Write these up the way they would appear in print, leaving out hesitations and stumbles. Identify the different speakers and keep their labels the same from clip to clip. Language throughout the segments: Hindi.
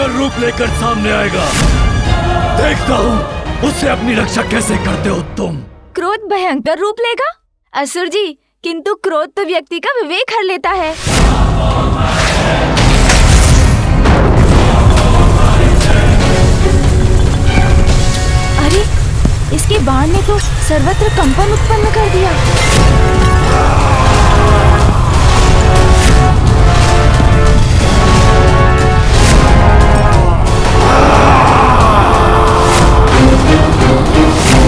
Speaker 1: भयंकर रूप लेकर सामने आएगा। देखता हूँ उससे अपनी रक्षा कैसे करते हो तुम।
Speaker 2: क्रोध भयंकर रूप लेगा? असुर जी, किंतु क्रोध तो व्यक्ति का विवेक हर लेता है। अरे, इसके बाण ने तो सर्वत्र कंपन उत्पन्न कर दिया।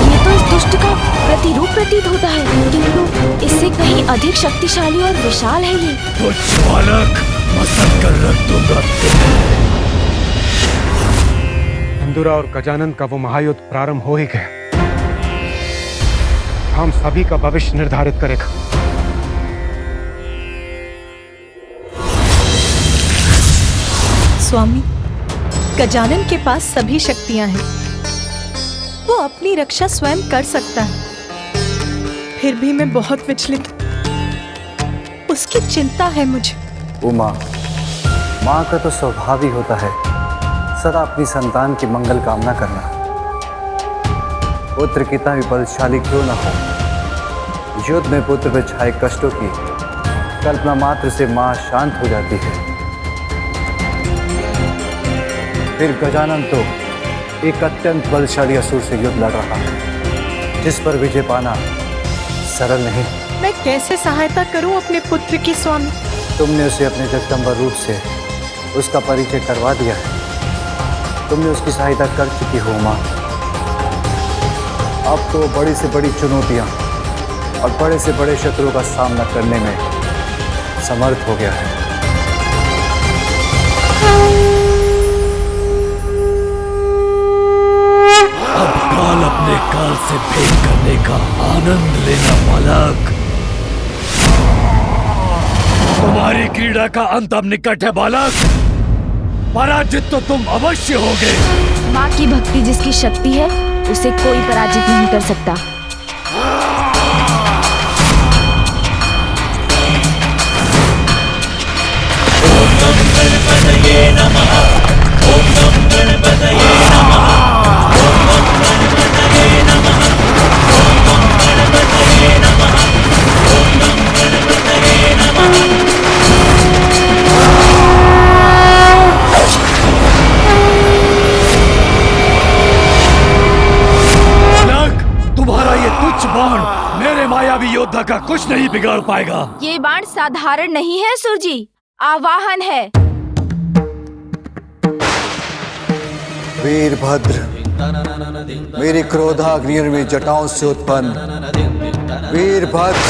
Speaker 2: ये तो इस दुष्ट का प्रतिरूप प्रतीत होता है, किंतु इससे कहीं अधिक शक्तिशाली और विशाल है ये।
Speaker 1: कुछ बालक मसल कर रख दूंगा।
Speaker 3: धुंधुरा और गजानन का वो महायुद्ध प्रारंभ हो ही गया। हम सभी का भविष्य निर्धारित करेगा।
Speaker 4: स्वामी, गजानन के पास सभी शक्तियां हैं। वो अपनी रक्षा स्वयं कर सकता है। फिर भी मैं बहुत विचलित, उसकी चिंता है मुझे।
Speaker 5: उमा, माँ का तो स्वभाव ही होता है सदा अपनी संतान की मंगल कामना करना। पुत्र कितना भी बलशाली क्यों न हो, युद्ध में पुत्र पर छाए कष्टों की कल्पना मात्र से माँ शांत हो जाती है। फिर गजानन तो एक अत्यंत बलशाली असुर से युद्ध लड़ रहा है, जिस पर विजय पाना सरल नहीं।
Speaker 4: मैं कैसे सहायता करूं अपने पुत्र की स्वामी?
Speaker 5: तुमने उसे अपने जगदम्बा रूप से उसका परिचय करवा दिया है। तुमने उसकी सहायता कर चुकी हो माँ। अब तो बड़ी से बड़ी चुनौतियां और बड़े से बड़े शत्रुओं का सामना करने में समर्थ हो गया है।
Speaker 1: अब काल अपने काल से भेद करने का आनंद लेना बालक। तुम्हारी क्रीड़ा का अंत अब निकट है बालक। पराजित तो तुम अवश्य होगे।
Speaker 2: माँ की भक्ति जिसकी शक्ति है, उसे कोई पराजित नहीं कर सकता।
Speaker 1: ओम नमो गणपतये नमः। ओम नमो गणपतये नमः। ओम नमो गणपतये नमः। ओम नमो गणपतये नमः। ओम नमो गणपतये नमः। तुम्हारा ये तुच्छ बाण मेरे मायावी योद्धा का कुछ नहीं बिगाड़ पाएगा।
Speaker 2: ये बाण साधारण नहीं है असुर जी, आवाहन है।
Speaker 5: वीरभद्र, मेरी क्रोधाग्नि में जटाओं से उत्पन्न वीरभद्र,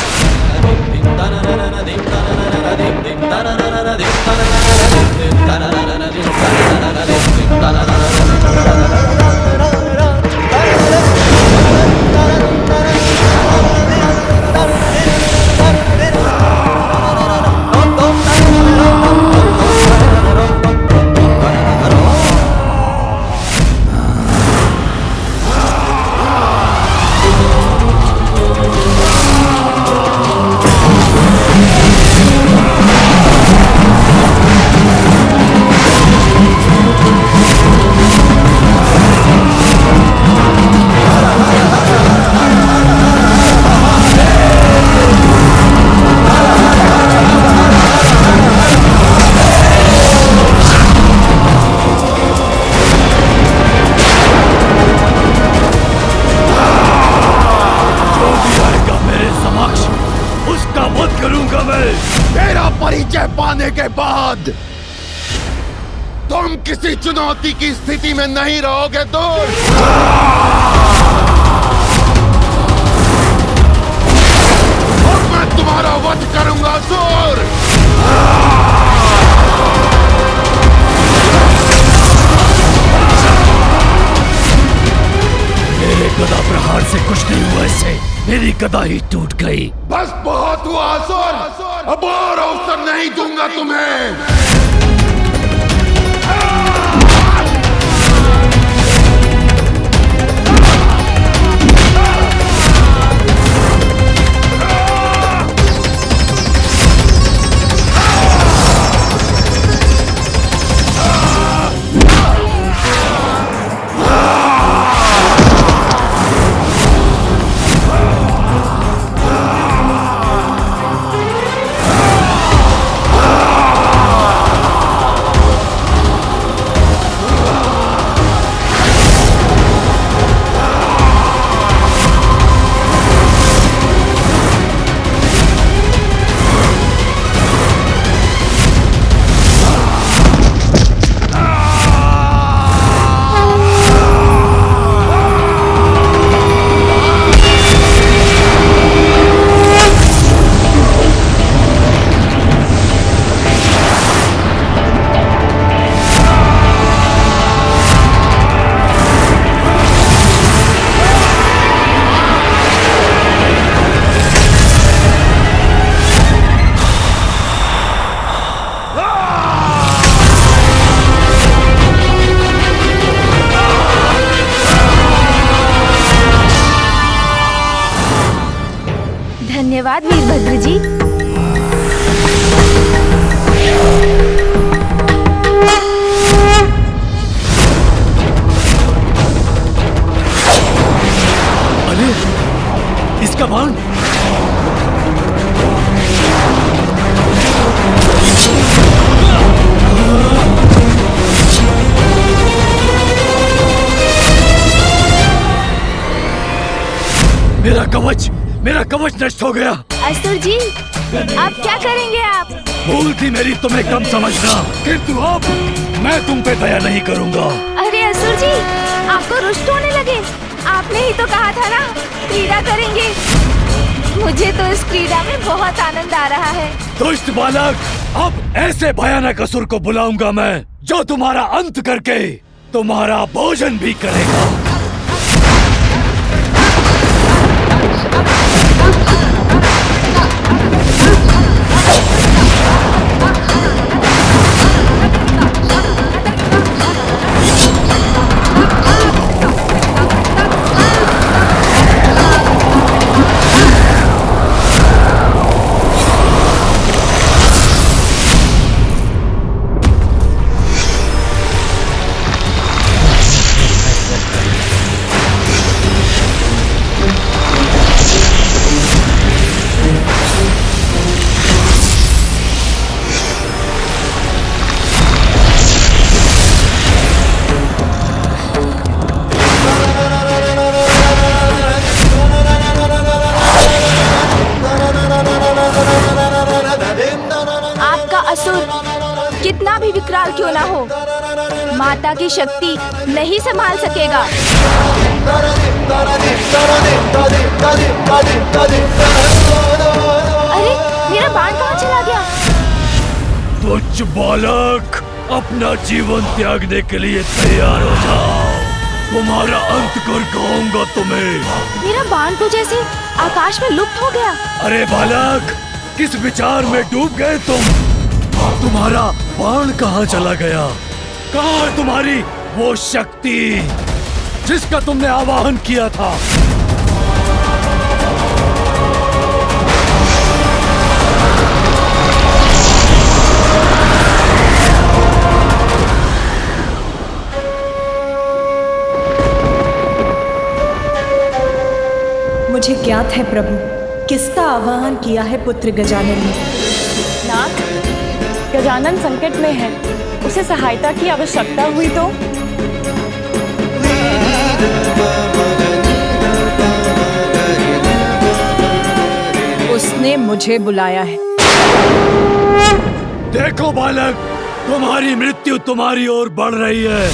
Speaker 6: के बाद तुम किसी चुनौती की स्थिति में नहीं रहोगे दूर। और मैं तुम्हारा वध करूंगा असुर।
Speaker 1: मेरे गदा प्रहार से कुछ नहीं हुआ, इससे मेरी गदा ही टूट गई।
Speaker 6: बस बहुत हुआ असुर, अब और अवसर नहीं दूंगा तुम्हें।
Speaker 2: धन्यवाद वीरभद्र जी।
Speaker 1: अरे इसका बाण! मेरा कवच नष्ट हो गया।
Speaker 2: असुर जी, अब क्या करेंगे आप?
Speaker 1: भूल थी मेरी तुम्हें कम समझना, किंतु अब मैं तुम पे दया नहीं करूंगा।
Speaker 2: अरे असुर जी, आपको रुष्ट होने लगे। आपने ही तो कहा था ना, क्रीड़ा करेंगे। मुझे तो इस क्रीड़ा में बहुत आनंद आ रहा है।
Speaker 1: दुष्ट बालक, अब ऐसे भयानक असुर को बुलाऊंगा मैं, जो तुम्हारा अंत करके तुम्हारा भोजन भी करेगा।
Speaker 2: कितना भी विकराल क्यों ना हो, माता की शक्ति नहीं संभाल सकेगा। अरे मेरा बाण कहाँ चला गया?
Speaker 1: तुच्छ बालक, अपना जीवन त्यागने के लिए तैयार हो जाओ, तुम्हारा अंत कर कहूंगा तुम्हें।
Speaker 2: मेरा बाण तो जैसे आकाश में लुप्त हो गया।
Speaker 1: अरे बालक, किस विचार में डूब गए तुम? तुम्हारा बाण कहाँ चला गया? कहाँ है तुम्हारी वो शक्ति जिसका तुमने आवाहन किया था?
Speaker 4: मुझे ज्ञात है प्रभु, किसका आवाहन किया है पुत्र गजानन ने।
Speaker 7: नाथ, गजानन संकट में है, उसे सहायता की आवश्यकता हुई तो?
Speaker 4: उसने मुझे बुलाया है।
Speaker 1: देखो बालक, तुम्हारी मृत्यु तुम्हारी ओर बढ़ रही है।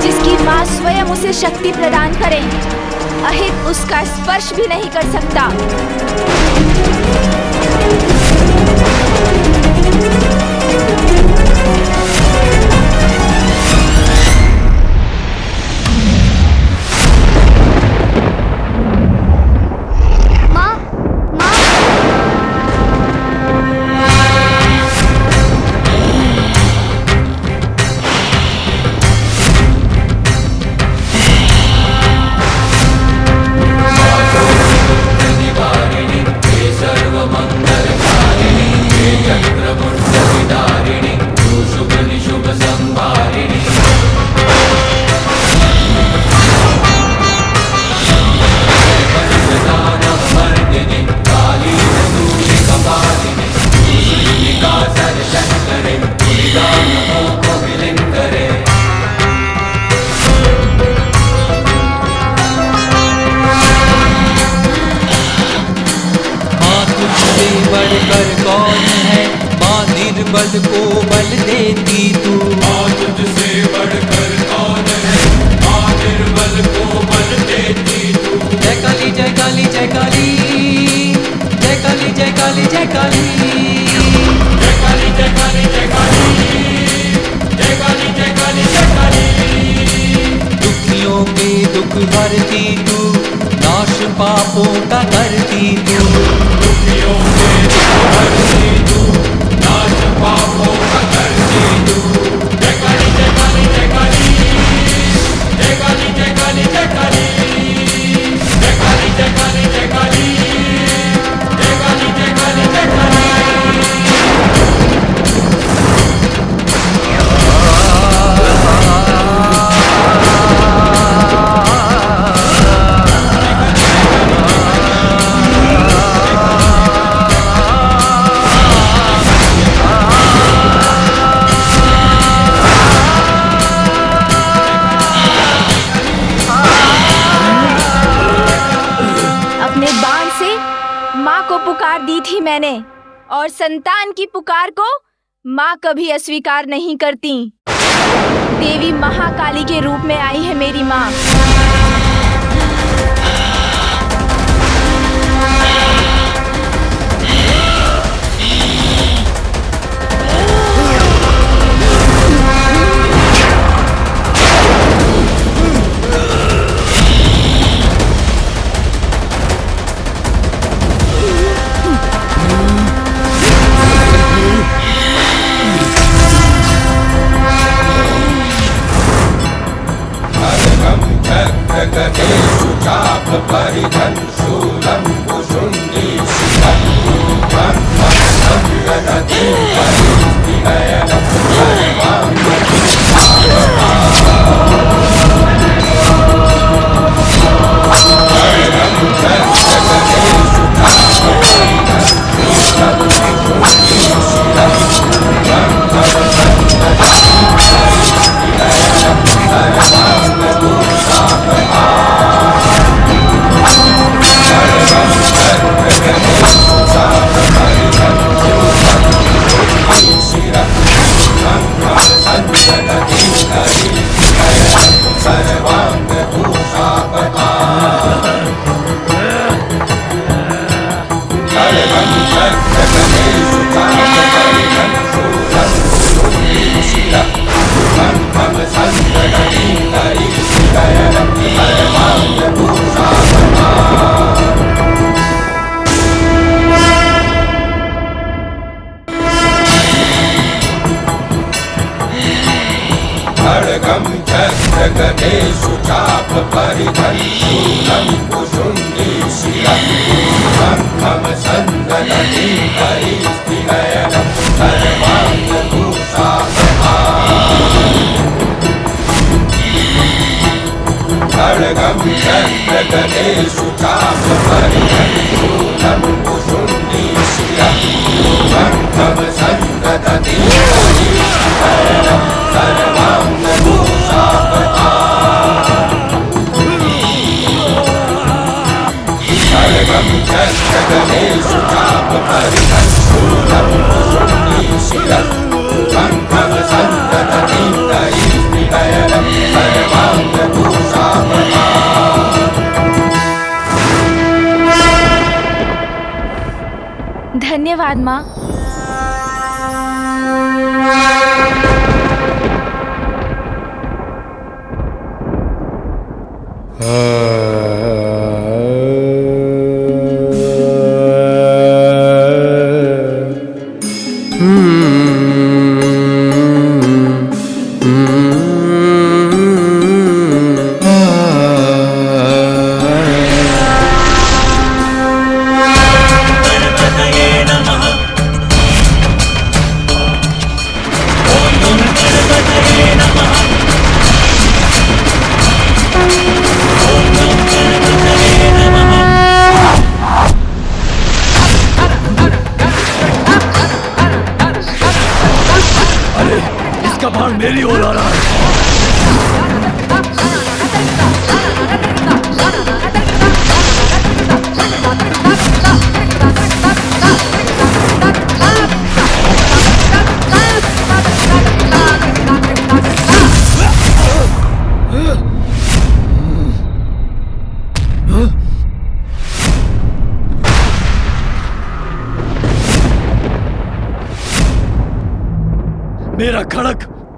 Speaker 2: जिसकी माँ स्वयं उसे शक्ति प्रदान करे, अहित उसका स्पर्श भी नहीं कर सकता।
Speaker 8: बल को बल देती तू, माँ तुझसे बढ़कर कौन है, माँ निर्बल को बल देती तू। जय काली जय काली जय काली, जय काली जय काली जय काली, जय काली जय काली जय काली, जय काली जय काली जय काली। दुखियों के दुख हरती तू, नाश पापों का करती तू, दुखियों के दुख हरती तू, नाश पापों का करती तू।
Speaker 2: और संतान की पुकार को माँ कभी अस्वीकार नहीं करती। देवी महाकाली के रूप में आई है मेरी माँ। धन्यवाद माँ।
Speaker 1: मेरी ओर आ रहा है।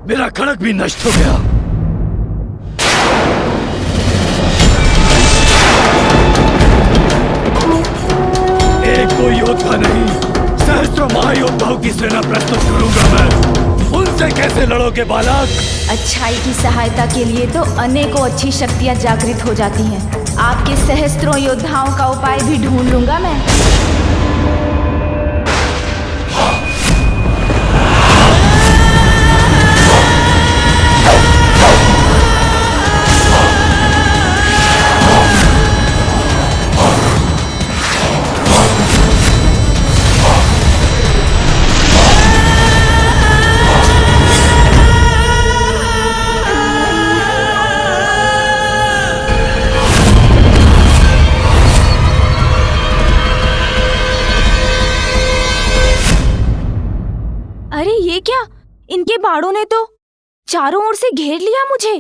Speaker 1: मेरा खड़ग भी नष्ट हो गया। एक कोई योद्धा नहीं, सहस्त्रों महायोद्धाओं की सेना प्रस्तुत करूंगा मैं। उनसे कैसे लड़ोगे बालक?
Speaker 2: अच्छाई की सहायता के लिए तो अनेकों अच्छी शक्तियां जागृत हो जाती हैं। आपके सहस्त्रों योद्धाओं का उपाय भी ढूंढ लूंगा मैं। क्या? इनके बाड़ों ने तो चारों ओर से घेर लिया मुझे।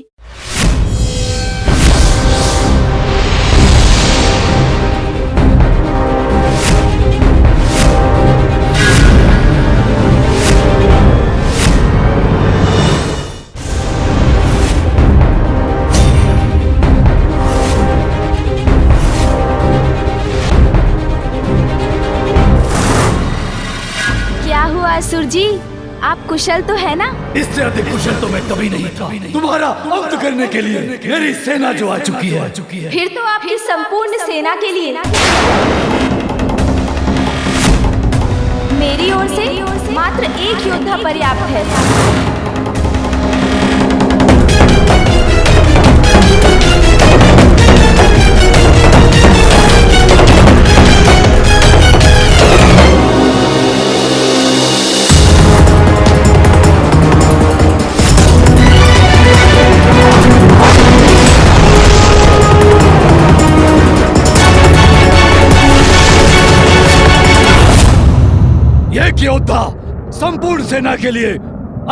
Speaker 2: क्या हुआ असुर जी, आप कुशल तो है ना?
Speaker 1: इससे अधिक कुशल तो मैं कभी नहीं था। तुम्हारा अंत करने के लिए मेरी सेना जो आ चुकी है।
Speaker 2: फिर तो आपकी संपूर्ण सेना के लिए मेरी ओर से मात्र एक योद्धा पर्याप्त है।
Speaker 1: एक योद्धा संपूर्ण सेना के लिए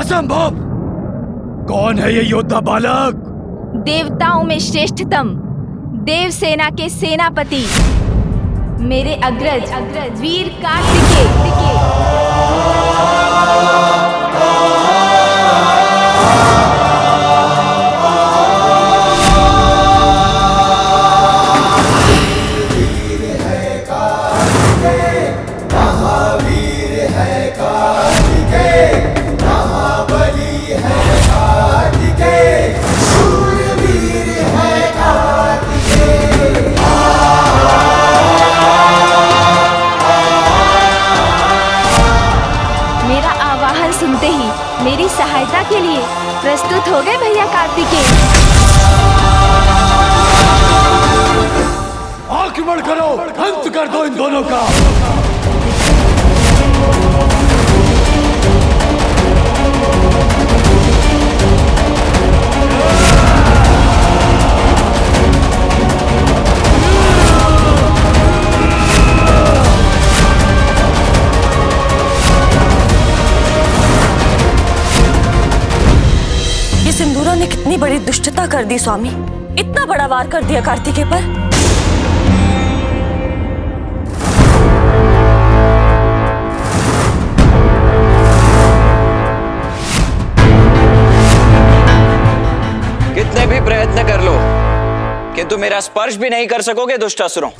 Speaker 1: असंभव। कौन है ये योद्धा बालक?
Speaker 2: देवताओं में श्रेष्ठतम देव सेना के सेनापति मेरे अग्रज वीर कार्तिकेय। सुनते ही मेरी सहायता के लिए प्रस्तुत हो गए भैया कार्तिकेय।
Speaker 1: आक्रमण करो, अंत कर दो इन दोनों का।
Speaker 7: सिंदूरा ने कितनी बड़ी दुष्टता कर दी स्वामी, इतना बड़ा वार कर दिया कार्तिकेय पर।
Speaker 9: कितने भी प्रयत्न कर लो किंतु मेरा स्पर्श भी नहीं कर सकोगे दुष्टासुरों।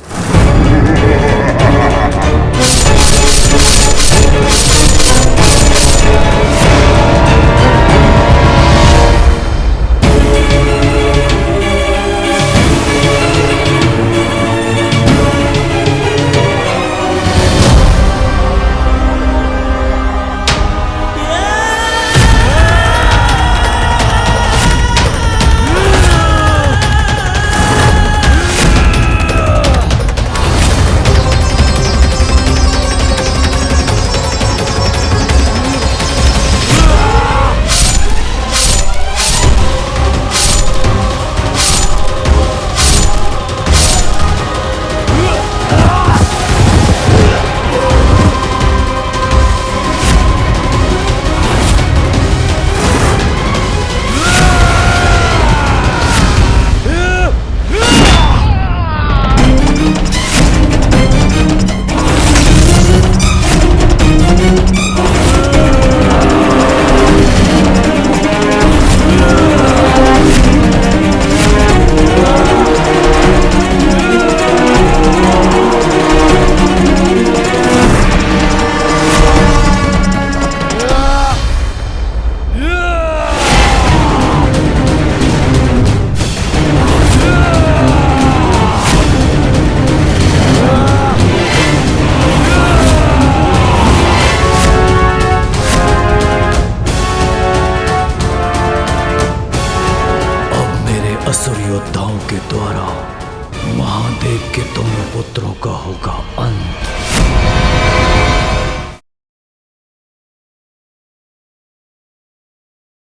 Speaker 9: असुर योद्धाओं के द्वारा महादेव के दोनों पुत्रों का होगा अंत।